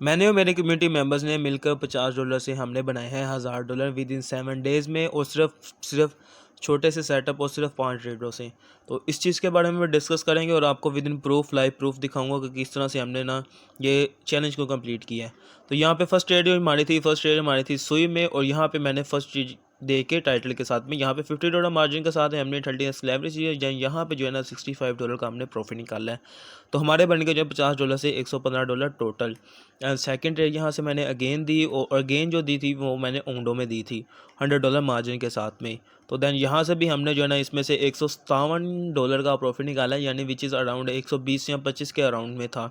मैंने और मेरे कम्युनिटी मेंबर्स ने मिलकर $50 से हमने बनाए हैं $1000 विद इन 7 डेज़ में, और सिर्फ छोटे से सेटअप और सिर्फ 5 ट्रेडरों से। तो इस चीज़ के बारे में डिस्कस करेंगे और आपको with in proof, live proof दिखाऊंगा कि किस तरह से हमने ना ये चैलेंज को कंप्लीट किया है। तो यहाँ पे फर्स्ट ट्रेड हमारी थी सुई में, और यहाँ पे मैंने फर्स्ट चीज़ दे के टाइटल के साथ में यहाँ पे $50 मार्जिन के साथ है हमने 30 स्लैबरेज है, यहाँ पे जो है ना $65 का हमने प्रॉफिट निकाला है। तो हमारे बन के जो $50 से $115 टोटल। एंड सेकंड ट्रेड यहाँ से मैंने अगेन दी, और अगेन जो दी थी वो मैंने ओंडो में दी थी $100 मार्जिन के साथ में। तो देन यहाँ से भी हमने जो है ना इसमें से $157 का प्रॉफिट निकाला है, यानी विच इज़ अराउंड 120 या 25 के अराउंड में था।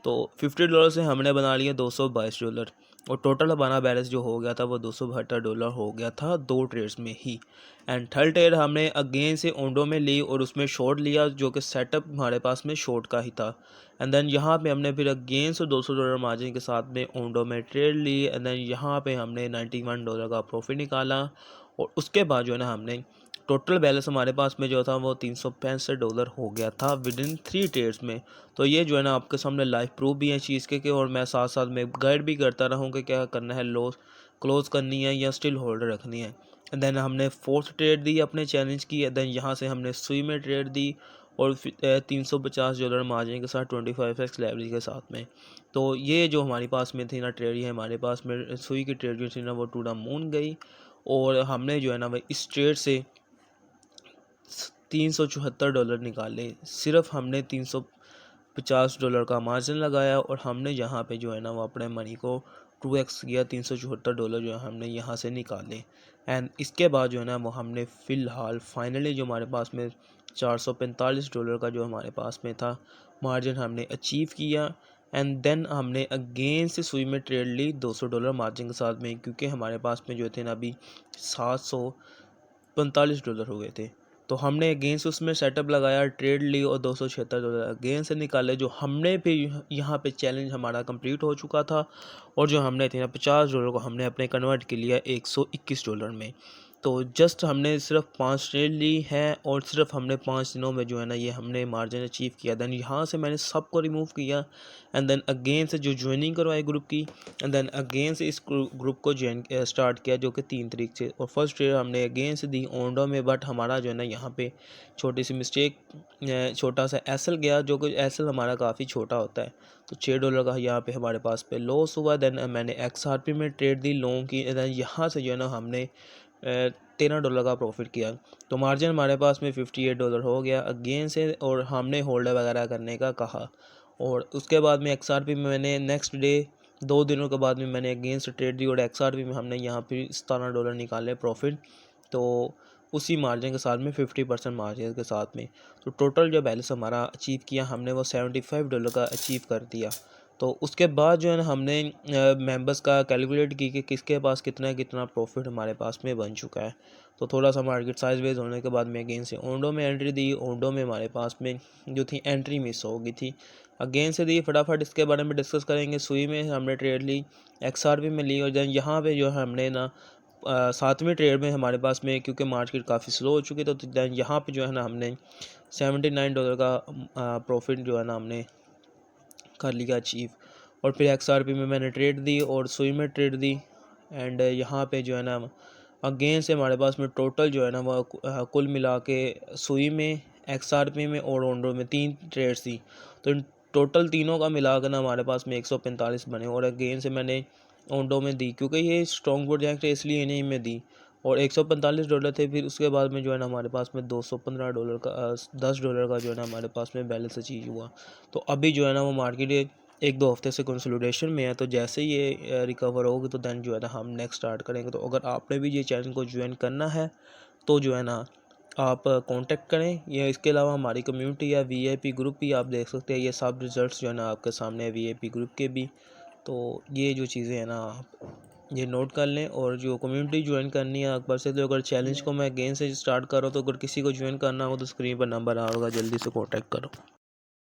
तो $50 से हमने बना लिया $222, और टोटल हमारा बैलेंस जो हो गया था वो $272 हो गया था 2 ट्रेड्स में ही। एंड थर्ड ट्रेड हमने अगेन से ओंडो में ली और उसमें शॉर्ट लिया, जो कि सेटअप हमारे पास में शॉर्ट का ही था। एंड देन यहाँ पे हमने फिर अगेन से $200 मार्जिन के साथ में ओंडो में ट्रेड ली, एंड देन यहाँ पे हमने $91 का प्रॉफिट निकाला। और उसके बाद जो है ना हमने टोटल बैलेंस हमारे पास में जो था वो $365 हो गया था विद इन 3 ट्रेड्स में। तो ये जो है ना आपके सामने लाइव प्रूफ भी है चीज़ के, और मैं साथ साथ में गाइड भी करता रहूँ कि क्या करना है, लॉस क्लोज करनी है या स्टिल होल्डर रखनी है। देन हमने फोर्थ ट्रेड दी अपने चैलेंज की, देन यहाँ से हमने सुई में ट्रेड दी, और $350 मार्जिन के साथ 25x लेवरेज के साथ में। तो ये जो हमारे पास में थी ना ट्रेड, ये हमारे पास में सुई की ट्रेड जो थी ना वो टू द मून गई, और हमने जो है ना भाई इस ट्रेड से $374 निकाले। सिर्फ हमने $350 का मार्जिन लगाया, और हमने यहाँ पे जो है ना वो अपने मनी को 2x किया। $374 जो है हमने यहाँ से निकाले। एंड इसके बाद जो है ना वो हमने फ़िलहाल फाइनली जो हमारे पास में $445 का जो हमारे पास में था मार्जिन हमने अचीव किया। एंड देन हमने अगेन से सुई में ट्रेड ली $200 मार्जिन के साथ में, क्योंकि हमारे पास में जो थे ना अभी $745 हो गए थे। तो हमने अगेन से उसमें सेटअप लगाया, ट्रेड ली, और $276 अगेन से निकाले, जो हमने भी यहाँ पे चैलेंज हमारा कंप्लीट हो चुका था। और जो हमने थे ना $50 को हमने अपने कन्वर्ट के लिया $121 में। तो जस्ट हमने सिर्फ 5 ट्रेड ली है, और सिर्फ हमने 5 दिनों में जो है ना ये हमने मार्जिन अचीव किया। देन यहाँ से मैंने सबको रिमूव किया, एंड देन अगेन से जो ज्वाइनिंग करवाई ग्रुप की, एंड देन अगेन से इस ग्रुप को ज्वाइन स्टार्ट किया, जो कि 3 तारीख से। और फर्स्ट ट्रेड हमने अगेन से दी ओंडो में, बट हमारा जो है ना यहाँ पे छोटी सी मिस्टेक, छोटा सा एसएल गया, जो कि एसएल हमारा काफ़ी छोटा होता है। तो $6 का यहाँ पे हमारे पास पे लॉस हुआ। देन मैंने XRP में ट्रेड दी लोगों की, देन यहाँ से जो है ना हमने $13 का प्रॉफिट किया। तो मार्जिन हमारे पास में $58 हो गया अगेन से, और हमने होल्डर वगैरह करने का कहा। और उसके बाद में XRP में मैंने नेक्स्ट डे 2 दिनों के बाद में मैंने अगेन से ट्रेड दी, और XRP में हमने यहाँ पे $17 निकाले प्रॉफिट। तो उसी मार्जिन के साथ में 50% मार्जिन के साथ में, तो टोटल जो बैलेंस हमारा अचीव किया हमने वो $75 का अचीव कर दिया। तो उसके बाद जो है ना हमने मेंबर्स का कैलकुलेट की कि किसके पास कितना कितना प्रॉफिट हमारे पास में बन चुका है। तो थोड़ा सा मार्केट साइज वेज होने के बाद में अगेन से ओंडो में एंट्री दी। ओंडो में हमारे पास में जो थी एंट्री मिस हो गई थी, अगेन से दी। फटाफट इसके बारे में डिस्कस करेंगे। सुई में हमने ट्रेड ली, XRP में ली, और जब यहाँ पे जो है हमने ना 7वें ट्रेड में हमारे पास में, क्योंकि मार्केट काफ़ी स्लो हो चुकी, तो यहाँ पे जो है ना हमने $79 का प्रॉफिट जो है ना हमने कर लिया अचीव। और फिर XRP में मैंने ट्रेड दी, और सुई में ट्रेड दी। एंड यहाँ पे जो है ना अगेन से हमारे पास में टोटल जो है ना वो कुल मिला के सुई में, XRP में और ओंडो में 3 ट्रेड्स थी। तो इन टोटल तीनों का मिला कर ना हमारे पास में 145 बने। और अगेन से मैंने ओंडो में दी, क्योंकि ये स्ट्रॉन्ग प्रोजेक्ट है इसलिए इन्हीं में दी, और $145 थे। फिर उसके बाद में जो है ना हमारे पास में $215 का $10 का जो है ना हमारे पास में बैलेंस अचीव हुआ। तो अभी जो है ना वो मार्केट 1-2 हफ्ते से कंसोलिडेशन में है। तो जैसे ही ये रिकवर होगी तो देन जो है ना हम नेक्स्ट स्टार्ट करेंगे। तो अगर आपने भी ये चैनल को ज्वाइन करना है तो जो है ना आप कांटेक्ट करें, या इसके अलावा हमारी कम्युनिटी या VIP ग्रुप भी आप देख सकते हैं। ये सब रिजल्ट्स जो है ना आपके सामने है VIP ग्रुप के भी। तो ये जो चीज़ें हैं ना आप ये नोट कर लें। और जो कम्युनिटी ज्वाइन करनी है अकबर से, तो अगर चैलेंज को मैं अगेन से स्टार्ट कर रहा हूँ, तो अगर किसी को ज्वाइन करना हो तो स्क्रीन पर नंबर आ होगा, जल्दी से कॉन्टैक्ट करो।